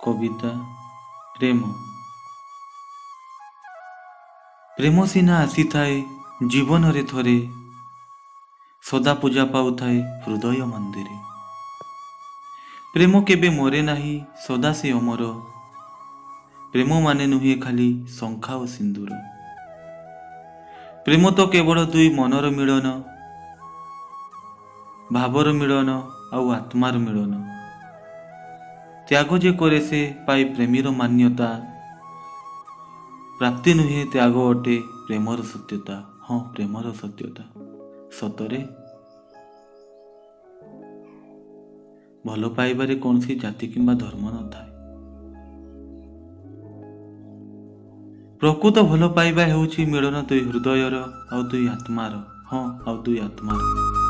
कविता प्रेम प्रेम सिना आसी थाए जीवन रे थरे सदा पूजा पाउथाए हृदय मंदिर प्रेम केबे मरे नाही सदा से अमर प्रेम माने नुहे खाली शंखा और सिंदूर प्रेम तो केवल दुई मनर मिलन भावर मिलन आउ आत्मार मिलन त्याग जे करे से पाई प्रेमीर मान्यता प्राप्ति नुहे त्याग अटे प्रेमर सत्यता हाँ प्रेमर सत्यता सतरे भल पाइबारे कौन सी जाति किंबा धर्म न थाए प्रकृत भल पाइबा हेउछि मिलन दुई हृदयर आउ दुई आत्मार हाँ आउ दुई आत्मार।